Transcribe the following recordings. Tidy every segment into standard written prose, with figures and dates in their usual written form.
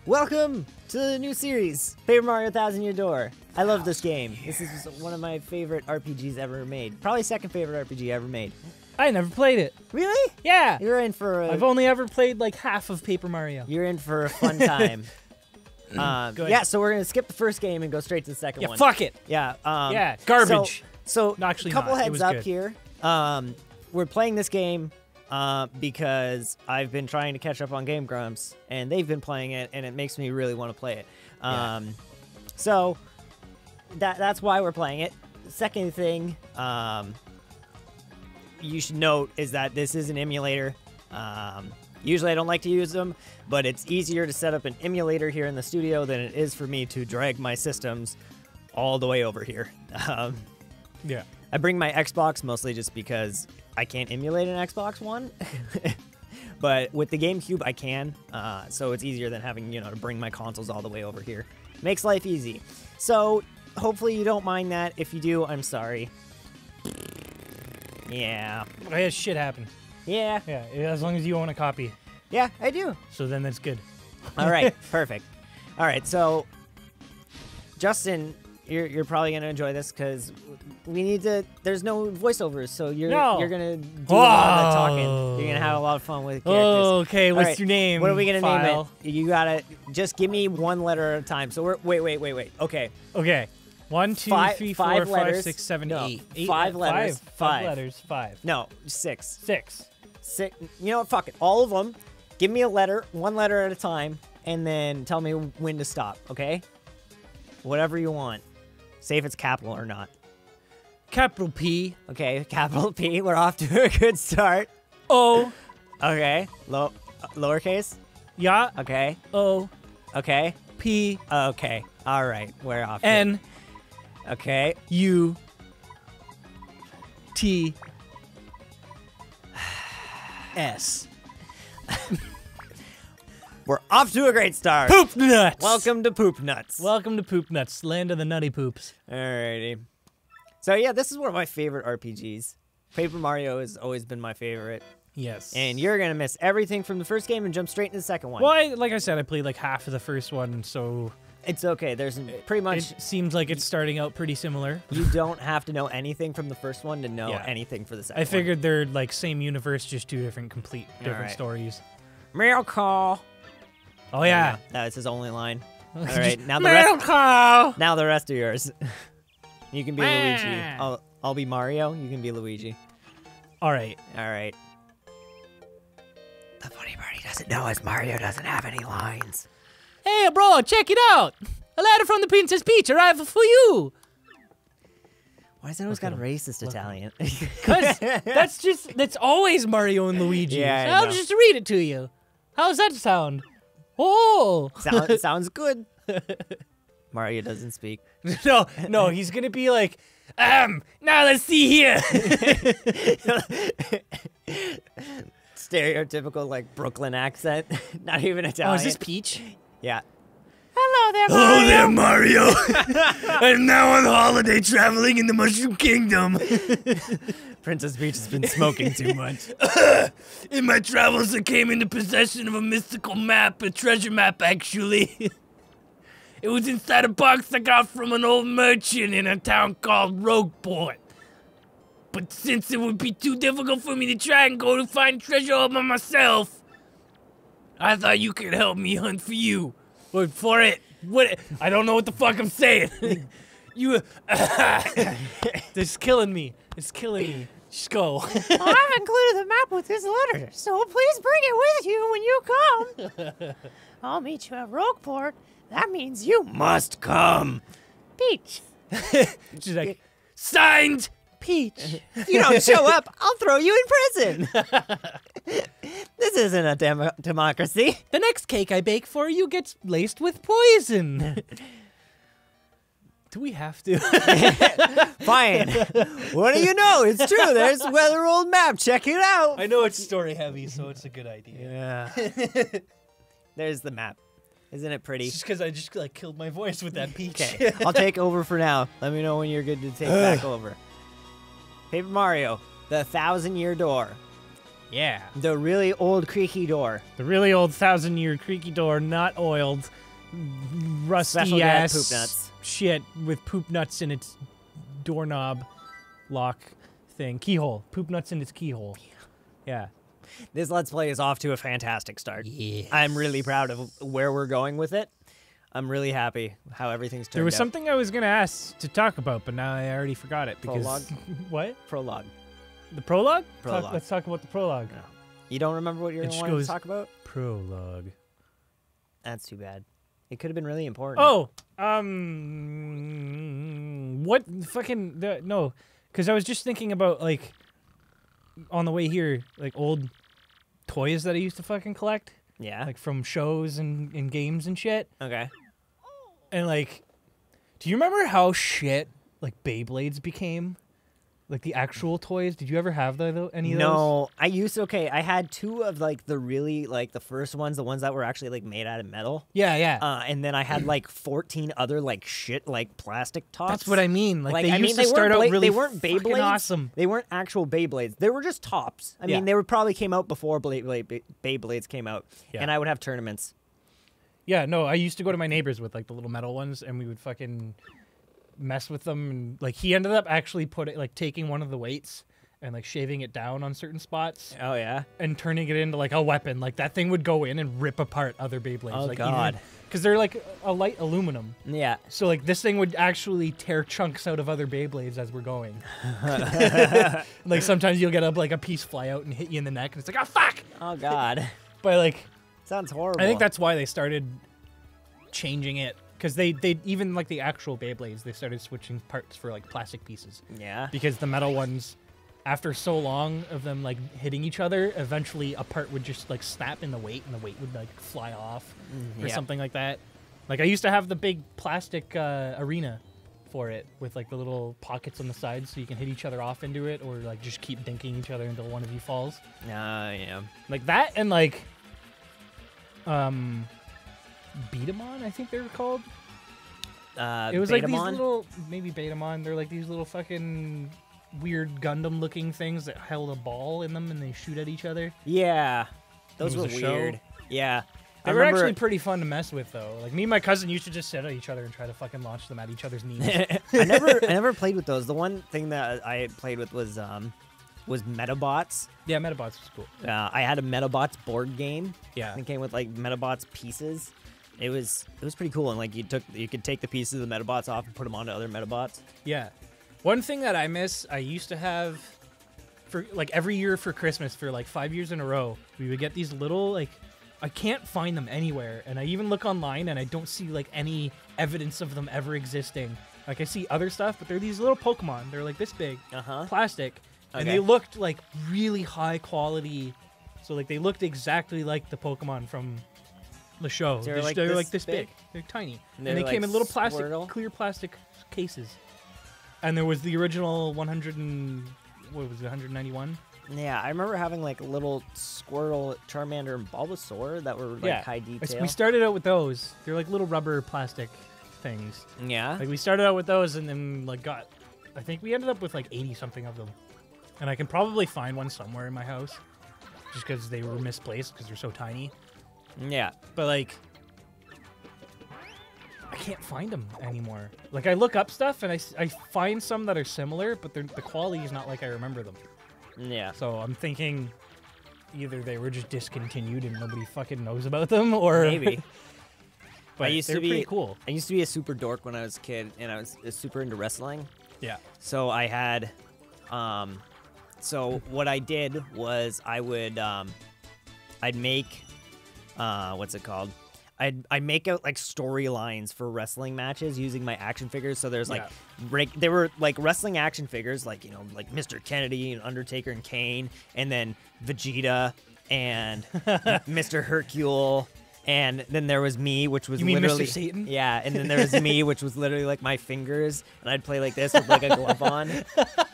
Welcome to the new series, Paper Mario Thousand Year Door. I love this game. This is one of my favorite RPGs ever made. Probably second favorite RPG ever made. I never played it. Really? Yeah. You're in for a... I've only ever played like half of Paper Mario. You're in for a fun time. Yeah, so we're going to skip the first game and go straight to the second one. Fuck it. Yeah. Yeah, garbage. So No, actually a couple not. It heads was up good. here. We're playing this game because I've been trying to catch up on Game Grumps, and they've been playing it, and it makes me really want to play it. So that's why we're playing it. Second thing you should note is that this is an emulator. Usually I don't like to use them, but it's easier to set up an emulator here in the studio than it is for me to drag my systems all the way over here. Yeah. I bring my Xbox mostly just because I can't emulate an Xbox One. But with the GameCube, I can. So it's easier than having, to bring my consoles all the way over here. Makes life easy. So hopefully you don't mind that. If you do, I'm sorry. Yeah. Yeah, shit happens. Yeah. Yeah, as long as you own a copy. Yeah, I do. So then that's good. All right, perfect. All right, so Justin, you're probably gonna enjoy this because we need to. There's no voiceovers, so you're gonna do a lot of the talking. You're gonna have a lot of fun with characters. Oh, okay. All What's right, your name? What are we gonna File? name it? You gotta just give me one letter at a time. So we're wait. Okay. Okay. 1, 2, 3, 4, 5, letters. 6, 7, No, 8. 5 letters. Five letters. 5. No, 6. 6. 6. You know what? Fuck it. All of them. Give me a letter, one letter at a time, and then tell me when to stop. Okay? Whatever you want. Say if it's capital or not. Capital P. Okay, capital P. We're off to a good start. O. Okay. Lowercase. Yeah. Okay. O. Okay. P. Okay. All right. We're off. N. Okay. U. T. S. We're off to a great start. Poop Nuts. Welcome to Poop Nuts. Welcome to Poop Nuts, land of the nutty poops. Alrighty. So yeah, this is one of my favorite RPGs. Paper Mario has always been my favorite. Yes. And you're gonna miss everything from the first game and jump straight into the second one. Well, like I said, I played like half of the first one, so It's okay. There's pretty much... it seems like it's starting out pretty similar. You don't have to know anything from the first one to know anything for the second one. I figured they're like same universe, just two different different stories. Miracle. Oh yeah. That's his only line. All right, now the rest are yours. You can be Luigi. I'll be Mario. You can be Luigi. All right. All right. The funny part, he doesn't know is Mario doesn't have any lines. Hey, bro, check it out! A letter from the Princess Peach arrived for you! Why is it always got a racist Italian? Because that's always Mario and Luigi. Yeah, So I I'll know. just read it to you. How's that sound? Oh! Sounds good. Mario doesn't speak. No, he's gonna be like, now let's see here! Stereotypical, like, Brooklyn accent. Not even Italian. Oh, is this Peach? Yeah. Hello there, Mario! Hello there, Mario! I'm now on holiday traveling in the Mushroom Kingdom. Princess Peach has been smoking too much. In my travels, I came into possession of a mystical map, a treasure map, actually. It was inside a box I got from an old merchant in a town called Rogueport. But since it would be too difficult for me to try and go to find treasure all by myself, I thought you could help me hunt for you. Or for it. What? I don't know what the fuck I'm saying. You. This is killing me. It's killing me. Just go. I've included the map with this letter, so please bring it with you when you come. I'll meet you at Rogueport. That means you must come. Peach. She's like, Signed! Peach. If you don't show up, I'll throw you in prison. This isn't a democracy. The next cake I bake for you gets laced with poison. Do we have to? Fine. What do you know? It's true. There's a weather old map. Check it out. I know it's story heavy, so it's a good idea. Yeah. There's the map. Isn't it pretty? Just because I just like killed my voice with that peach. Okay. I'll take over for now. Let me know when you're good to take back over. Paper Mario, the 1,000-year door. Yeah. The really old creaky door. The really old 1,000-year creaky door, not oiled, Special rusty dad ass poop nuts. shit with poop nuts in its doorknob lock thing. Keyhole. Poop nuts in its keyhole. Yeah. This Let's Play is off to a fantastic start. Yes. I'm really proud of where we're going with it. I'm really happy how everything's turned out. There was something I was going to ask to talk about, but now I already forgot it. Because Prologue? What? Prologue. The prologue? Prologue. Let's talk about the prologue. No. You don't remember what you It just wanted to goes- talk about? Prologue. That's too bad. It could have been really important. Oh, what fucking no? Because I was just thinking about like on the way here, like old toys that I used to fucking collect, Yeah? like from shows and games and shit. Okay. And like, do you remember how shit like Beyblades became? Like the actual toys? Did you ever have any of those? No, I used to, I had two of like the really, like the first ones, the ones that were actually like made out of metal. Yeah, yeah. And then I had like 14 other like shit, like plastic tops. That's what I mean. Like they I used mean, to start out really they weren't fucking Beyblades. awesome. They weren't actual Beyblades. They were just tops. I Yeah. mean, they would probably came out before Beyblades came out. Yeah. And I would have tournaments. Yeah, no, I used to go to my neighbors with like the little metal ones, and we would fucking mess with them. And like he ended up actually taking one of the weights and like shaving it down on certain spots Oh, yeah? and turning it into like a weapon. Like that thing would go in and rip apart other Beyblades. Oh, like, God. Because they're like a light aluminum. Yeah. So like this thing would actually tear chunks out of other Beyblades as we're going. Like sometimes you'll get like a piece fly out and hit you in the neck, and it's like, oh fuck! Oh, God. But like Sounds horrible. I think that's why they started changing it, because they even like the actual Beyblades, they started switching parts for like plastic pieces, Yeah. because the metal ones, after so long of them like hitting each other, eventually a part would just like snap in the weight, and the weight would like fly off or yeah. something like that. Like I used to have the big plastic arena for it with like the little pockets on the sides so you can hit each other off into it, or like just keep dinking each other until one of you falls. Yeah. Like that, and like Betamon, I think they were called. It was like these Betamon? little, maybe Betamon. They're like these little fucking weird Gundam-looking things that held a ball in them and they shoot at each other. Yeah. Those It were was a show. weird. Yeah. They I were remember actually pretty fun to mess with, though. Like me and my cousin used to just sit at each other and try to fucking launch them at each other's knees. I never played with those. The one thing that I played with was Metabots. Yeah, Metabots was cool. I had a Metabots board game. Yeah. It came with like Metabots pieces. It was pretty cool, and like you could take the pieces of the Metabots off and put them onto other Metabots. Yeah. One thing that I miss, I used to have for like every year for Christmas for like 5 years in a row, we would get these little like, I can't find them anywhere, and I even look online and I don't see like any evidence of them ever existing. Like I see other stuff, but they're these little Pokemon. They're like this big, plastic, and Okay. they looked like really high quality. So like they looked exactly like the Pokemon from the show. So they're like they're this like this big? big. They're tiny, And and they're they came like in little plastic, Squirtle? clear plastic cases. And there was the original 100 and what was it, 191? Yeah, I remember having like little Squirtle, Charmander, and Bulbasaur that were like high detail. We started out with those. They're like little rubber plastic things. Yeah. Like we started out with those and then like I think we ended up with like 80 something of them. And I can probably find one somewhere in my house just because they were misplaced because they're so tiny. Yeah. But like, I can't find them anymore. Like I look up stuff and I find some that are similar, but the quality is not like I remember them. Yeah. So I'm thinking either they were just discontinued and nobody fucking knows about them, or Maybe. but I used they're to be pretty cool. I used to be a super dork when I was a kid, and I was super into wrestling. Yeah. So I had, so what I did was I would, I'd make, what's it called? I'd make out like storylines for wrestling matches using my action figures. So there's like, they were like wrestling action figures, like, you know, like Mr. Kennedy and Undertaker and Kane, and then Vegeta and Mr. Hercule. And then there was me, which was You mean literally Mr. Satan? Yeah, and then there was me, which was literally like my fingers, and I'd play like this with like a glove on.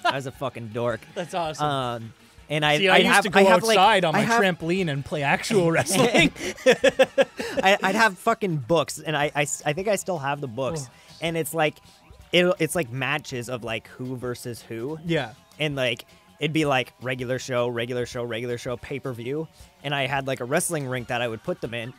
I was a fucking dork. That's awesome. And I used to go outside on my have, trampoline and play actual wrestling. I'd have fucking books, and I think I still have the books, and it's like it's like matches of like who versus who. Yeah. and like it'd be like regular show, pay-per-view, and I had like a wrestling rink that I would put them in.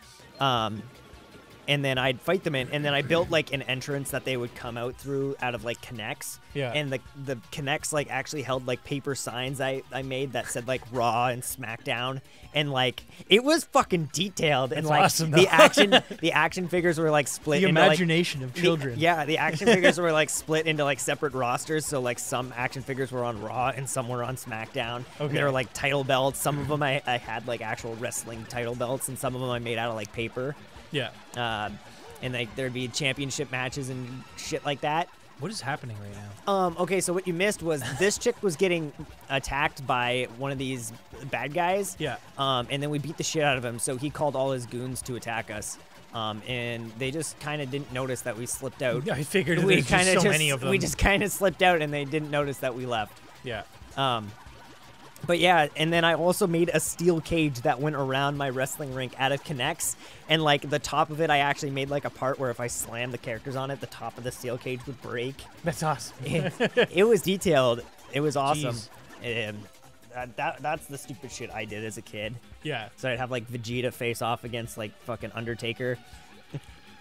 And then I'd fight them in, and then I built like an entrance that they would come out through out of like connects. Yeah. And the connects like actually held like paper signs I made that said like Raw and SmackDown, and like it was fucking detailed. And like awesome, the action figures were like split. The into, imagination of children. The action figures were like split into like separate rosters. So like some action figures were on Raw and some were on SmackDown. Okay. And they were like title belts. Some of them I had like actual wrestling title belts, and some of them I made out of like paper. Yeah. And like there'd be championship matches and shit like that. What is happening right now? Okay, so what you missed was this chick was getting attacked by one of these bad guys. Yeah. And then we beat the shit out of him, so he called all his goons to attack us. And they just kind of didn't notice that we slipped out. I figured We there's just kinda so many of them. We just kind of slipped out, and they didn't notice that we left. Yeah. But yeah, and then I also made a steel cage that went around my wrestling rink out of connects, and like the top of it, I actually made like a part where if I slammed the characters on it, the top of the steel cage would break. That's awesome. It was detailed. It was awesome. Jeez. That's the stupid shit I did as a kid. Yeah. So I'd have like Vegeta face off against like fucking Undertaker.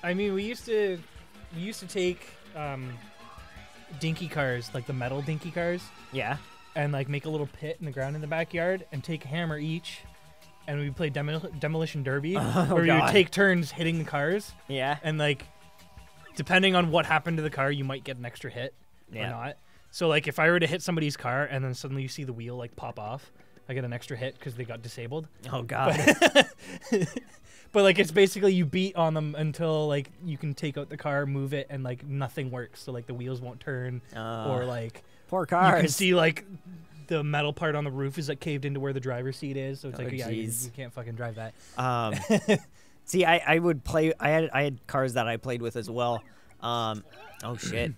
I mean, we used to take dinky cars, like the metal dinky cars, Yeah. and like make a little pit in the ground in the backyard and take a hammer each, and we played demolition derby, where we would take turns hitting the cars, Yeah. and like depending on what happened to the car, you might get an extra hit or not. So like if I were to hit somebody's car and then suddenly you see the wheel like pop off, I get an extra hit because they got disabled. Oh god. But like it's basically you beat on them until like you can take out the car, move it, and like nothing works. So like the wheels won't turn, or like Poor you cars. can see like the metal part on the roof is like caved into where the driver's seat is. So it's Oh, like you jeez. can't fucking drive that. See, I would play. I had cars that I played with as well. Oh shit,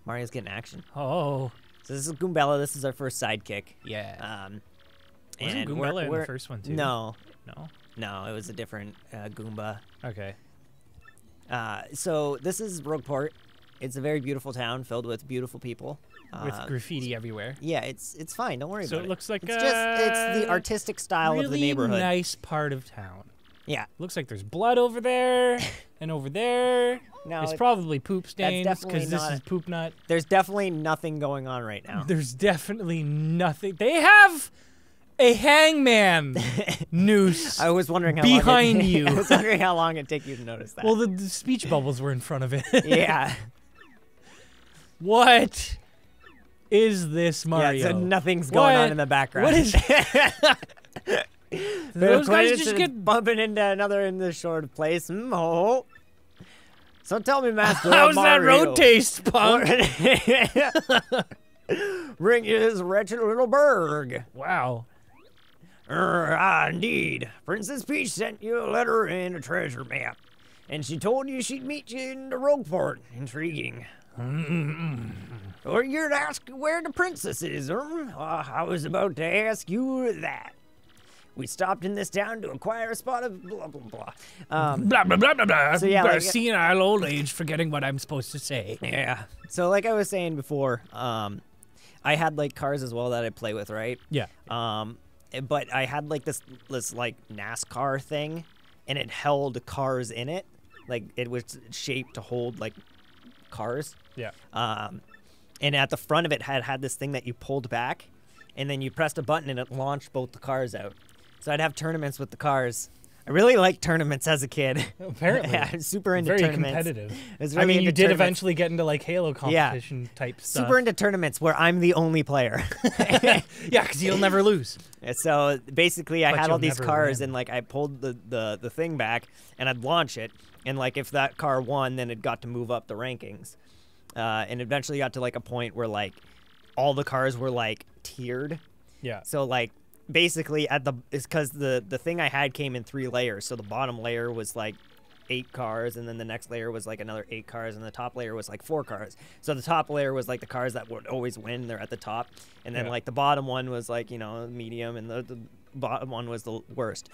Mario's getting action. Oh So this is Goombella. This is our first sidekick. yeah. And Wasn't Goombella in the first one too? No, No. it was a different Goomba. Okay. So this is Rogueport. It's a very beautiful town filled with beautiful people. With graffiti everywhere. Yeah, it's fine. Don't worry So about it. it looks like it's the artistic style really of the neighborhood. nice part of town. Yeah. Looks like there's blood over there and over there. No, it's it- probably poop stains definitely because this not is poop nut. There's definitely nothing going on right now. There's definitely nothing. They have a hangman noose. I was wondering how behind long you. I was wondering how long it'd take you to notice that. Well, the speech bubbles were in front of it. yeah. What is this, Mario? Yeah, so nothing's going on What? in the background. What is those guys just get bumping into another in this sort place. Oh. So tell me, Master How's that Mario, road taste, punk? Bring you this wretched little burg. Wow. Indeed. Princess Peach sent you a letter and a treasure map. And she told you she'd meet you in the Rogueport. Intriguing. Or you'd ask where the princess is, I was about to ask you that. We stopped in this town to acquire a spot of blah, blah, blah. Blah, blah, blah, blah, blah. So yeah, like- Senile old age, forgetting what I'm supposed to say. Yeah. So like I was saying before, I had like cars as well that I play with, right? Yeah. But I had like this like NASCAR thing, and it held cars in it. Like it was shaped to hold like cars. Yeah. And at the front of it had this thing that you pulled back, and then you pressed a button and it launched both the cars out. So I'd have tournaments with the cars. I really liked tournaments as a kid. Apparently. Yeah, I'm super into Very tournaments. competitive. I was I really mean, you into did tournaments. eventually get into like Halo competition type stuff. Super into tournaments where I'm the only player. Yeah, because you'll never lose. So basically, I But had all you'll these never cars, win. and like I pulled the thing back, and I'd launch it, and like if that car won, then it got to move up the rankings, and eventually got to like a point where like all the cars were like tiered. Yeah. So like basically it's because the thing I had came in 3 layers. So the bottom layer was like 8 cars, and then the next layer was like another 8 cars, and the top layer was like 4 cars. So the top layer was like the cars that would always win. They're at the top, and then Yeah. like the bottom one was like, you know, medium, and the bottom one was the worst.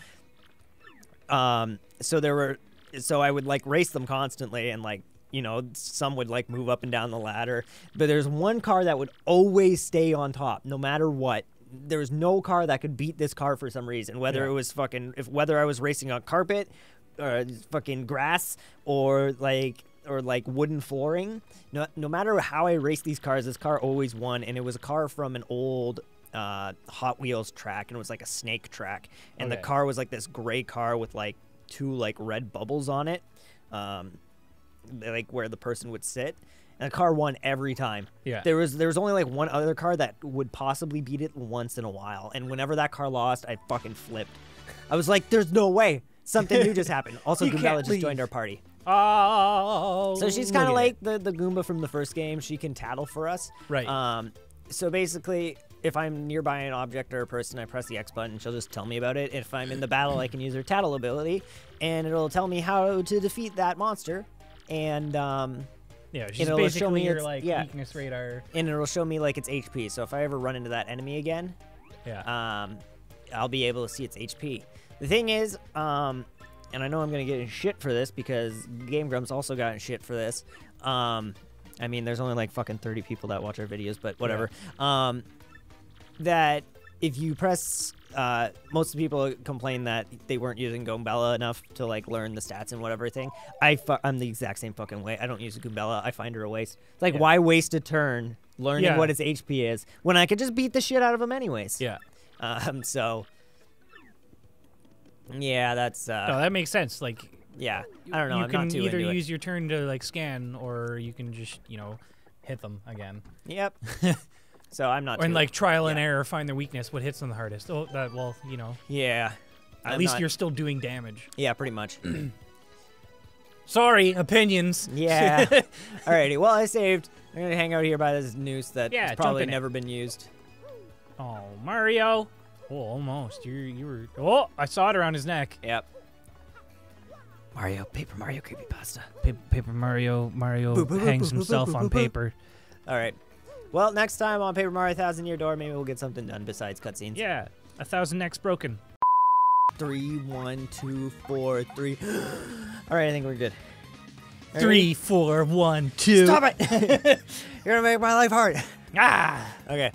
So I would like race them constantly, and like, you know, some would like move up and down the ladder. But there's one car that would always stay on top, no matter what. There was no car that could beat this car for some reason, whether it was whether I was racing on carpet or fucking grass or like wooden flooring. No matter how I raced these cars, this car always won. And it was a car from an old Hot Wheels track, and it was like a snake track. And the car was like this gray car with like 2 like red bubbles on it, like where the person would sit. And the car won every time. Yeah. There was only like one other car that would possibly beat it once in a while. And whenever that car lost, I fucking flipped. I was like, there's no way. Something new just happened. Also, Goombella just joined our party. Oh. So she's kind of like the Goomba from the first game. She can tattle for us. Right. So basically, if I'm nearby an object or a person, I press the X button. She'll just tell me about it. If I'm in the battle, I can use her tattle ability. And it'll tell me how to defeat that monster. And yeah, she's basically your like weakness radar. And it'll show me like its HP. So if I ever run into that enemy again, I'll be able to see its HP. The thing is, and I know I'm gonna get in shit for this because Game Grumps also got in shit for this. I mean, there's only like fucking 30 people that watch our videos, but whatever. Yeah. That if you press, most of the people complain that they weren't using Goombella enough to like learn the stats and whatever thing. I'm the exact same fucking way. I don't use Goombella. I find her a waste. It's like, why waste a turn learning what its HP is when I could just beat the shit out of him anyways? Yeah. So yeah, that's. No, that makes sense. Like, yeah, I don't know. You I'm can not too either into use your turn to like scan, or you can just hit them again. Yep. So I'm not. And like trial and error, find their weakness. What hits them the hardest? Oh, that Yeah. At least you're still doing damage. Yeah, pretty much. Sorry, opinions. Yeah. Alrighty. Well, I saved. I'm gonna hang out here by this noose that has probably never been used. Oh, Mario. Oh, almost. You were. Oh, I saw it around his neck. Yep. Paper Mario creepypasta. Paper Mario hangs himself on paper. All right. Well, next time on Paper Mario 1000-Year Door, maybe we'll get something done besides cutscenes. Yeah, 1,000 necks broken. 3, 1, 2, 4, 3. All right, I think we're good. 3, 4, 1, 2. Stop it! You're gonna make my life hard. Ah. Okay.